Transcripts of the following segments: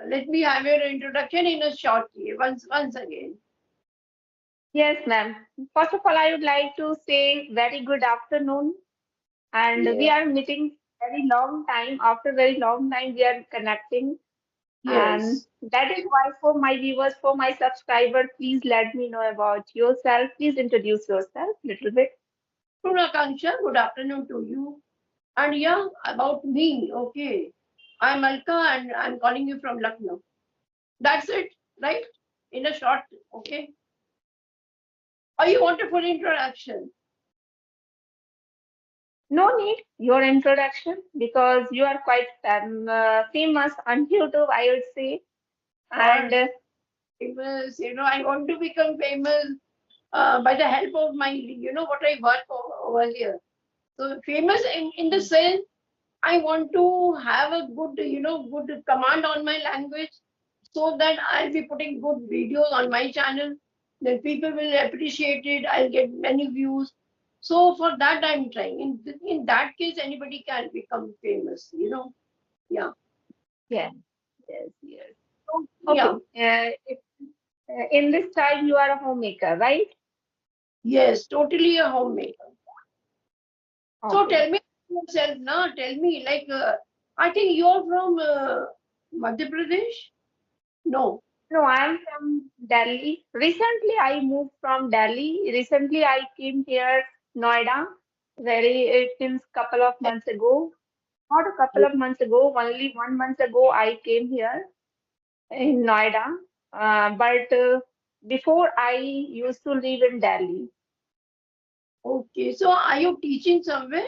let me have your introduction in a short way, once again. Yes, ma'am. First of all, I would like to say very good afternoon. And we Yeah. are meeting very long time. After very long time, we are connecting. And Yes. that is why for my viewers, for my subscribers, please let me know about yourself. Please introduce yourself a little bit. Good Akanksha, good afternoon to you. And yeah, about me, okay. I'm Alka and I'm calling you from Lucknow. That's it, right? In a short, okay. Or you want a full introduction? No need your introduction because you are quite famous on YouTube, I would say. Or And famous, I want to become famous by the help of my, what I work over here. So famous in the sense I want to have a good, good command on my language so that I'll be putting good videos on my channel. Then people will appreciate it. I'll get many views. So for that, I'm trying. In that case, anybody can become famous. Yeah. yes, yes, yes. So, Okay. yeah. In this time, you are a homemaker, right? Yes, totally a homemaker. So Okay. tell me yourself now. Tell me, like, I think you're from Madhya Pradesh? No. No, I'm from Delhi. Recently, I moved from Delhi. Recently, I came here, Noida, since couple of months ago. Not a couple of months ago, only 1 month ago, I came here in Noida. But before, I used to live in Delhi. Okay. So are you teaching somewhere?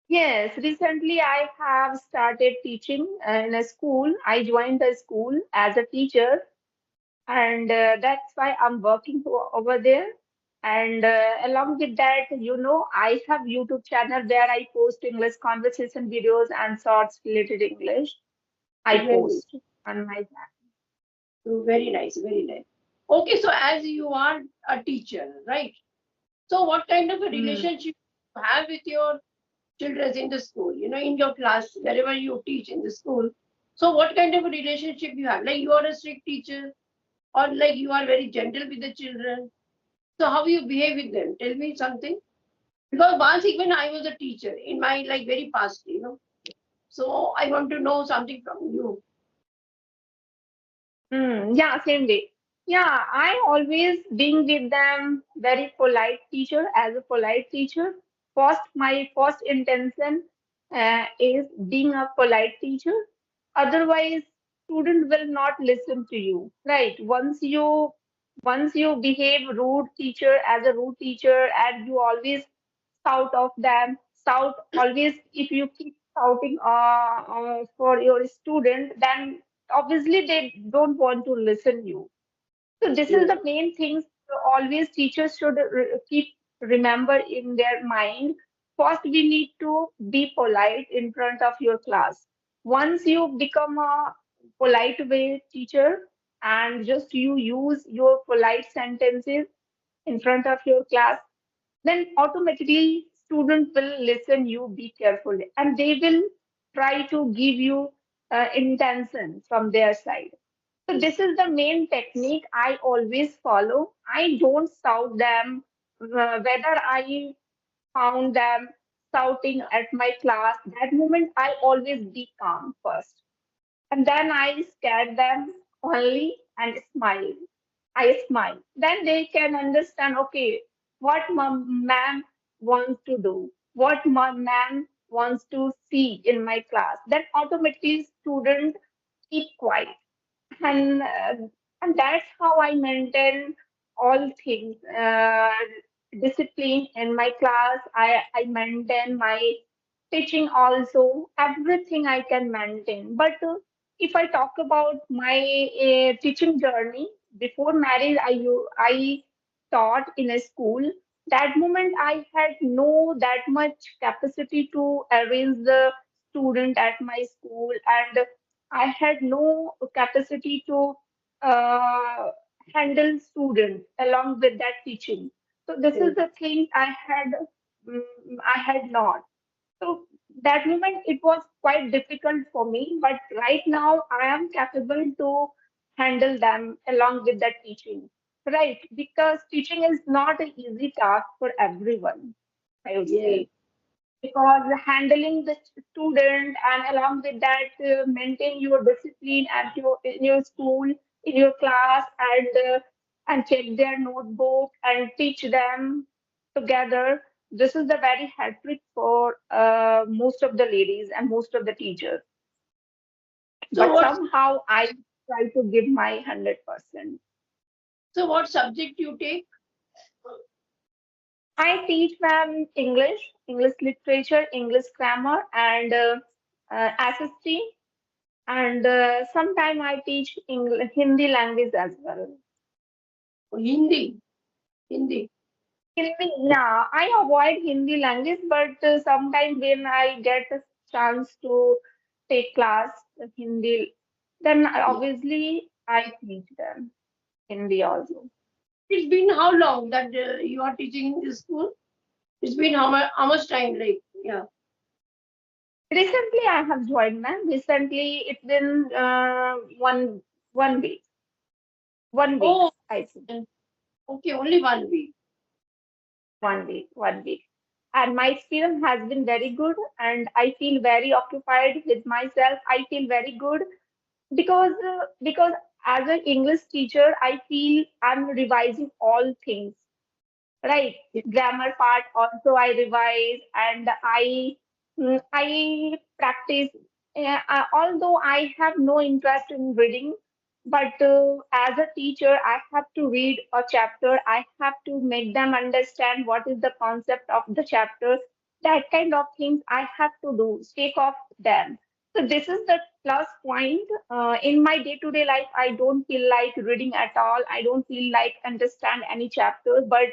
Yes, recently I have started teaching in a school. I joined a school as a teacher, and that's why I'm working over there. And along with that, I have YouTube channel where I post English conversation videos and shorts related English. I Very, post on my channel. very nice, very nice. Okay, so as you are a teacher, right? So what kind of a Mm. relationship you have with your children in the school, in your class, wherever you teach in the school? So what kind of a relationship you have? Like you are a strict teacher or like you are very gentle with the children? So how you behave with them? Tell me something. Because once even I was a teacher in my like very past. So I want to know something from you. Yeah, same way. Yeah, I always being with them very polite teacher as a polite teacher. My first intention is being a polite teacher. Otherwise, student will not listen to you, right? Once you behave rude teacher as a rude teacher and you always shout of them, shout always if you keep shouting for your student, then obviously they don't want to listen you. So this is Yes. the main things always teachers should keep remember in their mind. First, we need to be polite in front of your class. Once you become a polite way teacher and just you use your polite sentences in front of your class, then automatically students will listen you be carefully and they will try to give you intention from their side. So this is the main technique I always follow. I don't shout them whether I found them shouting at my class. That moment I always be calm first, and then I scare them only and smile. I smile. Then they can understand, okay, what ma'am wants to do, what ma'am wants to see in my class. Then automatically student keep quiet. And and that's how I maintain all things. Discipline in my class. I maintain my teaching also. Everything I can maintain. But if I talk about my teaching journey before marriage, I taught in a school. That moment I had no that much capacity to arrange the student at my school, and I had no capacity to uh, handle students along with that teaching. So this is Yes. the thing I had not. So that moment it was quite difficult for me, but right now I am capable to handle them along with the teaching. Right, because teaching is not an easy task for everyone, I would Yes. say, because handling the student and along with that maintain your discipline at your in your school, in your class, and check their notebook and teach them together. This is the very hectic for most of the ladies and most of the teachers, So but what somehow I try to give my 100%. so what subject you take? I teach them English, English literature, English grammar, and SST, and sometime I teach Hindi language as well. Hindi. Hindi. Hindi, yeah, I avoid Hindi language, but sometime when I get a chance to take class Hindi, then Yeah. obviously I teach them Hindi also. It's been how long that you are teaching in this school? It's been how much time? Like, yeah. Recently, I have joined, ma'am. Recently, it's been 1 week, 1 week, Oh, I think. okay, only 1 week. 1 week, 1 week. And my experience has been very good, and I feel very occupied with myself. I feel very good because as an English teacher, I feel I'm revising all things. Right, Yeah. grammar part also I revise, and I practice. Although I have no interest in reading, but as a teacher, I have to read a chapter. I have to make them understand what is the concept of the chapter. That kind of things I have to do. Take off them. So this is the plus point. In my day-to-day life, I don't feel like reading at all. I don't feel like understand any chapters, but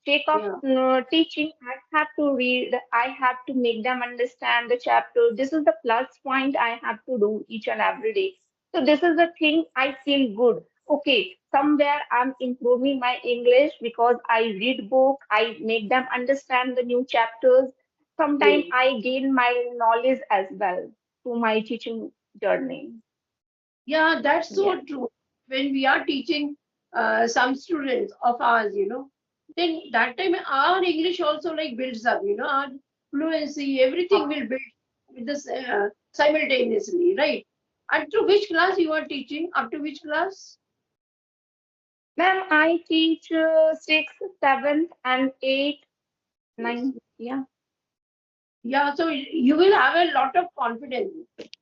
sake of Yeah. teaching, I have to read, I have to make them understand the chapter. This is the plus point I have to do each and every day. So this is the thing I feel good. Okay, somewhere I'm improving my English because I read book, I make them understand the new chapters. Sometimes Yes. I gain my knowledge as well through my teaching journey. Yeah, that's Yes. so true. When we are teaching some students of ours, then that time our English also like builds up, our fluency, everything will build with this simultaneously, right? And to which class you are teaching? Up to which class? Ma'am, I teach sixth, seventh, and eighth, Yes. ninth. Yeah. Yeah, so you will have a lot of confidence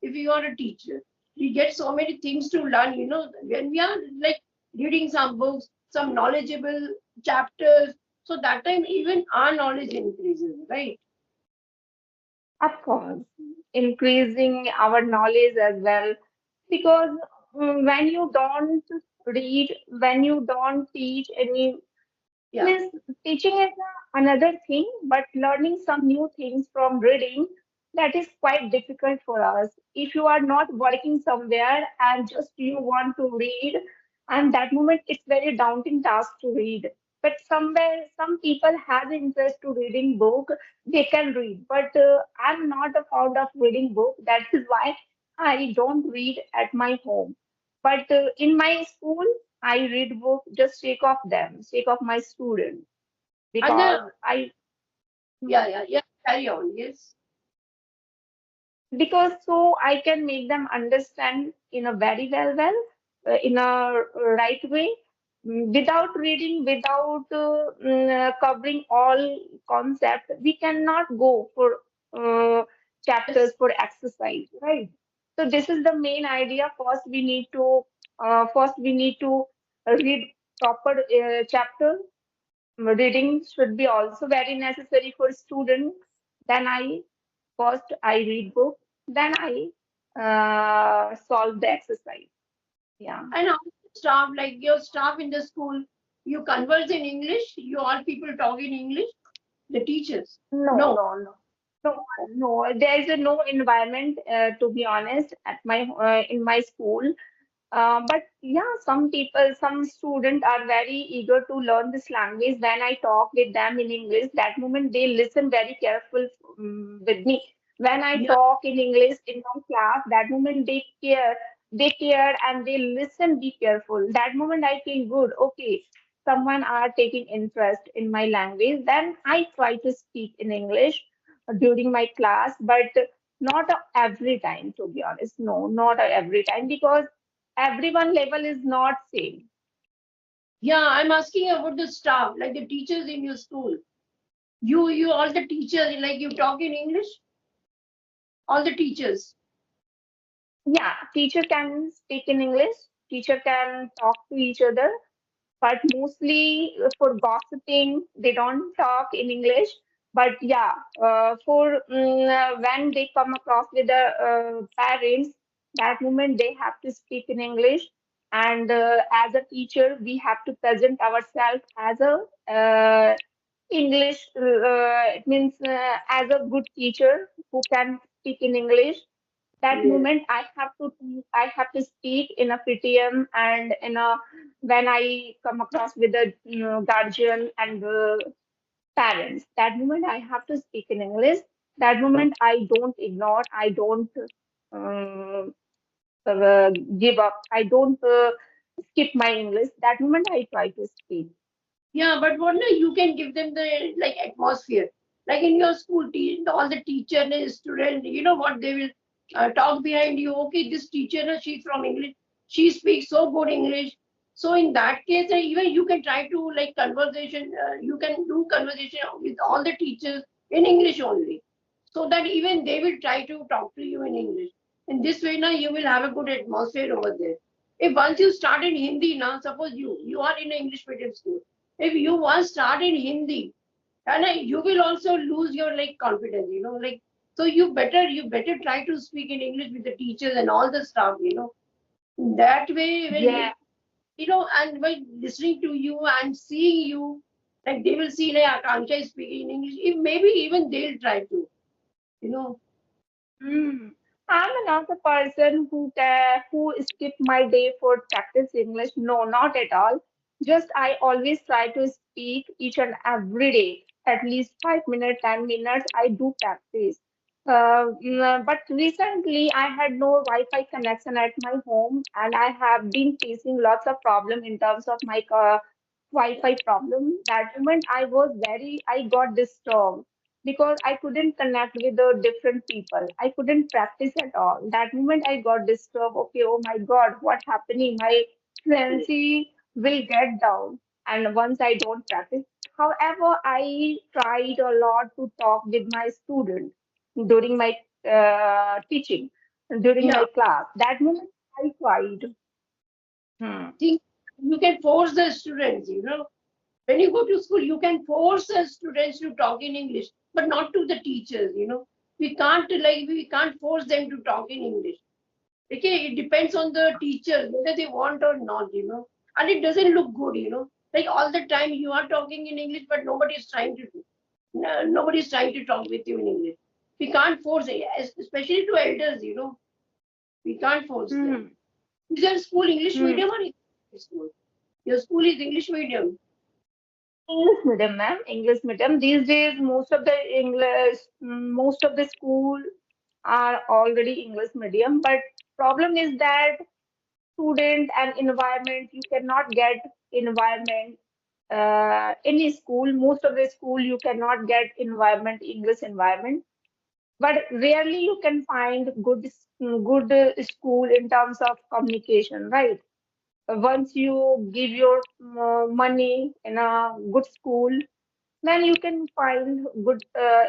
if you are a teacher. We get so many things to learn, when we are like reading some books, some knowledgeable chapters. So that time even our knowledge increases, right? Of course, increasing our knowledge as well. Because when you don't read, when you don't teach any, Yeah. means teaching is another thing, but learning some new things from reading, that is quite difficult for us. If you are not working somewhere and just you want to read, and that moment it's very daunting task to read. But somewhere, some people have interest to reading book, they can read. But I'm not a fond of reading book. That is why I don't read at my home. But in my school, I read book just sake of them, sake of my student, And then, because I yeah, yeah, yeah, carry on. Yes. because so I can make them understand in a very in a right way, without reading, without covering all concept. We cannot go for chapters Yes. for exercise, right? So this is the main idea. First we need to read proper chapter. Reading should be also very necessary for student. Then first I read book, then I solve the exercise. Yeah. And how staff, like your staff in the school, you converse in English? You all people talk in English? The teachers? No, No. no, no. No, no, there is a no environment, to be honest, at my in my school. But yeah, some people, some students are very eager to learn this language. When I talk with them in English, that moment they listen very careful with me. When I Yeah, talk in English in my class, that moment they care and they listen, be careful. That moment I feel good. Okay, someone are taking interest in my language. Then I try to speak in English during my class, but not every time, to be honest. No, not every time because everyone level is not same. yeah. I'm asking about the staff, like the teachers in your school. You all the teachers, like you talk in English, all the teachers. Yeah, teacher can speak in English, teacher can talk to each other, but mostly for gossiping, they don't talk in English. But yeah, when they come across with the parents, that moment they have to speak in English. And as a teacher, we have to present ourselves as a English. It means as a good teacher who can speak in English. That Yeah. moment I have to speak in a PTM and in a when I come across with a guardian and parents. That moment I have to speak in English. That moment I don't ignore. I don't um, give up. I don't skip my English. That moment I try to speak. Yeah, but what no, you can give them the like atmosphere. Like in your school, all the teacher and student, you know what they will talk behind you. Okay, this teacher, she's from English. She speaks so good English. So in that case, even you can try to like conversation. You can do conversation with all the teachers in English only, so that even they will try to talk to you in English. In this way, now you will have a good atmosphere over there. If once you start in Hindi, now suppose you are in an English medium school, if you once start in Hindi, and you will also lose your like confidence, like so you better try to speak in English with the teachers and all the staff. That way, when Yeah. and by listening to you and seeing you, like they will see like Akanksha is speaking in English. If maybe even they'll try to, you know. Mm. I'm not a person who skip my day for practice English. No, not at all. Just I always try to speak each and every day, at least 5 minutes, 10 minutes. I do practice. But recently I had no Wi-Fi connection at my home, and I have been facing lots of problem in terms of my Wi-Fi problem. That moment I got disturbed because I couldn't connect with the different people. I couldn't practice at all. That moment I got disturbed. Okay, oh my God, what happening? My fluency will get down. And once I don't practice. However, I tried a lot to talk with my student during my teaching, during Yeah, my class. That moment I tried. Hmm. think you can force the students. When you go to school, you can force the students to talk in English, but not to the teachers. We can't force them to talk in English. Okay, it depends on the teacher whether they want or not. And it doesn't look good. Like all the time you are talking in English, but nobody is trying to do. No, nobody is trying to talk with you in English. We can't force it, especially to elders. We can't force them. Hmm. Is your school English Hmm. medium or English school? Your school is English medium. English medium, ma'am. English medium. These days, most of the school are already English medium. But problem is that student and environment, you cannot get environment any school. Most of the school you cannot get environment, English environment. But rarely you can find good school in terms of communication, right? Once you give your money in a good school, then you can find good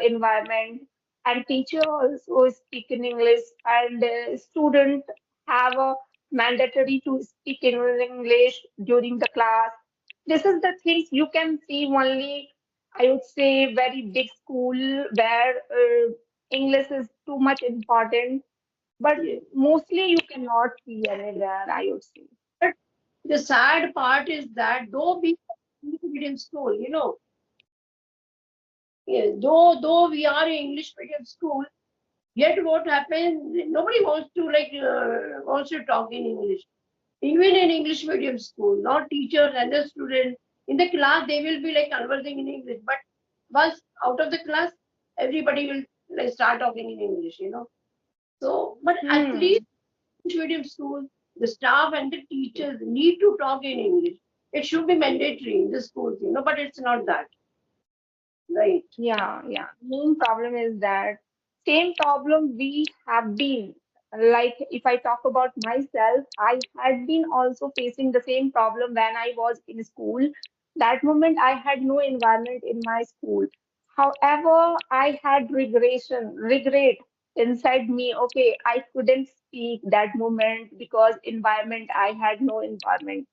environment, and teacher also speak in English, and student have a mandatory to speak in English during the class. This is the things you can see only, I would say, very big school where English is too much important, but Yeah. mostly you cannot see anywhere, I would say. But the sad part is that though we are English medium school, yeah, though we are in English medium school, yet what happens? Nobody wants to talk in English. Even in English medium school, not teachers and the students in the class, they will be like conversing in English. But once out of the class, everybody will like start talking in English, So, but at least Hmm. English medium school, the staff and the teachers need to talk in English. It should be mandatory in the schools, but it's not that, right? Yeah, yeah. Main problem is that same problem we have been. Like if I talk about myself, I had been also facing the same problem when I was in school. That moment I had no environment in my school. However, I had regret inside me. Okay, I couldn't speak that moment because environment, I had no environment,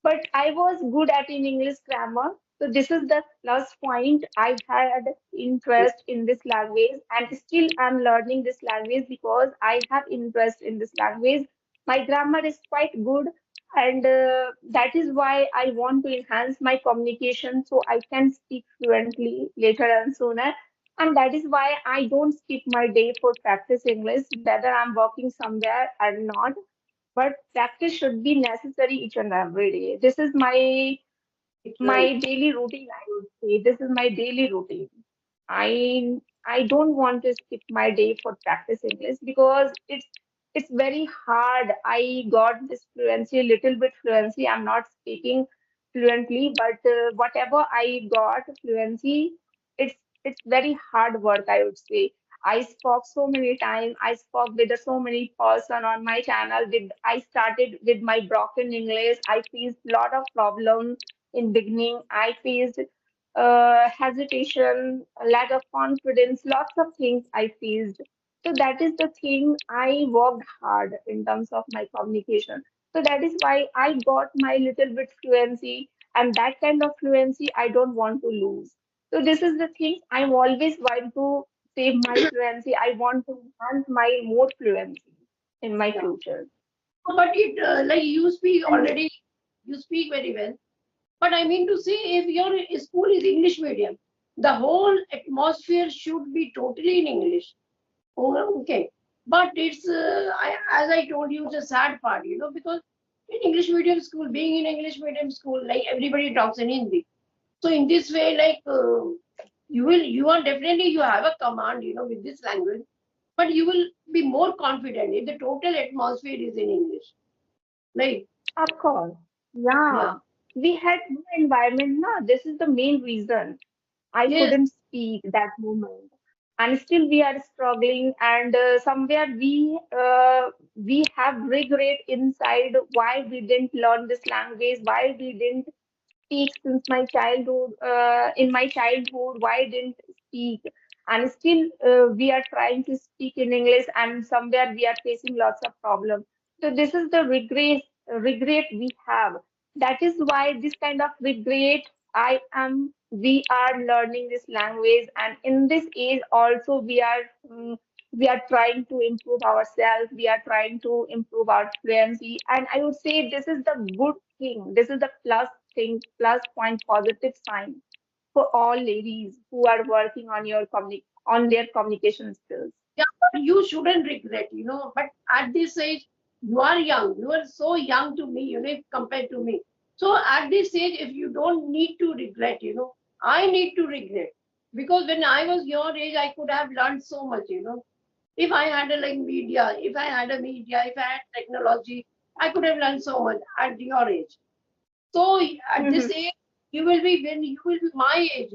but I was good at in English grammar. So this is the plus point. I had interest in this language and still I'm learning this language because I have interest in this language. My grammar is quite good and that is why I want to enhance my communication so I can speak fluently later and sooner. And that is why I don't skip my day for practice English, whether I'm working somewhere or not, but practice should be necessary each and every day. This is It's right. my daily routine, I would say. This is my daily routine. I don't want to skip my day for practice English because it's very hard. I got this fluency, a little bit fluency. I'm not speaking fluently, but whatever I got fluency, it's it's very hard work, I would say. I spoke so many times. I spoke with so many person on my channel. With I started with my broken English. I faced lot of problems in beginning. I faced hesitation, lack of confidence, lots of things I faced. So that is the thing I worked hard in terms of my communication. So that is why I got my little bit fluency, and that kind of fluency I don't want to lose. So this is the thing I'm always want to save my fluency. I want to enhance my more fluency in my Yeah. future. But it like you speak And already, you speak very well. But I mean to say, if your school is English medium, the whole atmosphere should be totally in English. Oh, okay. But it's, as I told you, it's a sad part, because in English medium school, being in English medium school, like everybody talks in Hindi. So in this way, like you are definitely, you have a command, with this language, but you will be more confident if the total atmosphere is in English. Like, of course, yeah, yeah, we had no environment. No, this is the main reason. I yes, couldn't speak that moment, and still we are struggling. And somewhere we have regret inside why we didn't learn this language, why we didn't speak since my childhood. In my childhood, why didn't speak? And still we are trying to speak in English, and somewhere we are facing lots of problems. So this is the regret we have. That is why this kind of regret we are learning this language, and in this age also we are trying to improve ourselves, we are trying to improve our fluency, and I would say this is the good thing, this is the plus thing, plus point, positive sign for all ladies who are working on on their communication skills. yeah, but you shouldn't regret, But at this age, you are young. You are so young to me, if compared to me. So at this age, if you don't need to regret, I need to regret. Because when I was your age, I could have learned so much, If I had a like media, if I had a media, if I had technology, I could have learned so much at your age. So at this Mhm. age, you will be when you will be my age,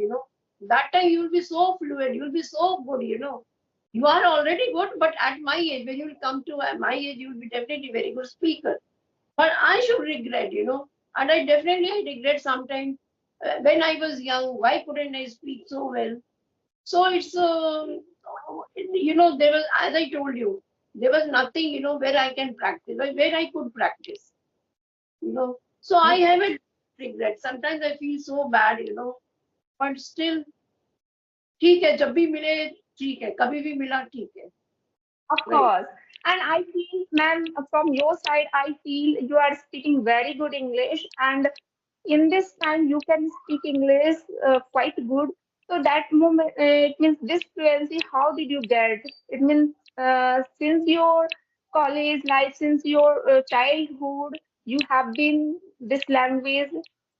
That time you will be so fluent, you will be so good, You are already good, but at my age, when you will come to my age, you will be definitely very good speaker. But I should regret, and I definitely I regret sometimes when I was young, why couldn't I speak so well? So it's there was, as I told you, there was nothing, where I can practice, where I could practice. So I Yeah. have a regret. Sometimes I feel so bad, but still ठीक है जब भी मिले ठीक है कभी भी मिला ठीक है Of right course. And I feel, ma'am, from your side, I feel you are speaking very good English. And in this time, you can speak English quite good. So that moment, it means this fluency, how did you get? It means since your college life, since your childhood, you have been this language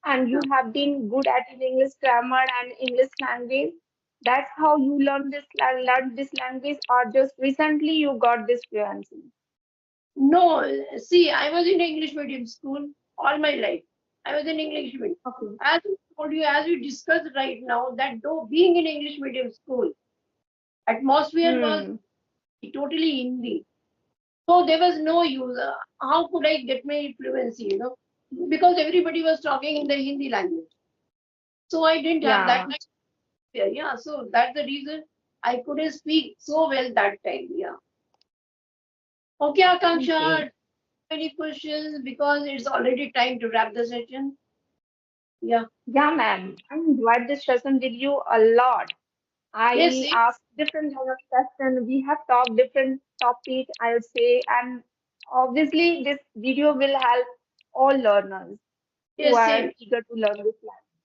and you yeah. have been good at English grammar and English language. That's how you learn this language, or just recently you got this fluency? No, see, I was in English medium school all my life. I was in English medium. Okay. As I told you, as we discussed right now, that though being in English medium school, atmosphere was Hmm. totally Hindi. So there was no use. How could I get my fluency, Because everybody was talking in the Hindi language. So I didn't have that Yeah. much fear. Yeah, so that's the reason I couldn't speak so well that time. Yeah. Okay, Okay. Akanksha, any questions? Because it's already time to wrap the session. Yeah. Yeah, ma'am. I enjoyed this session with you a lot. Yes, I asked different kind of questions. We have talked different topic, I would say, and obviously this video will help all learners who yes, are same. eager to learn this language.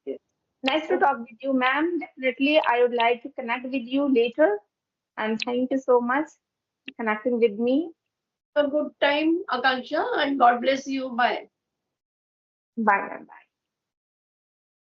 Yes. Nice to Okay. talk with you, ma'am. Definitely, I would like to connect with you later. And thank you so much for connecting with me. A good time, Akanksha, and God bless you. Bye. Bye, ma'am. Bye.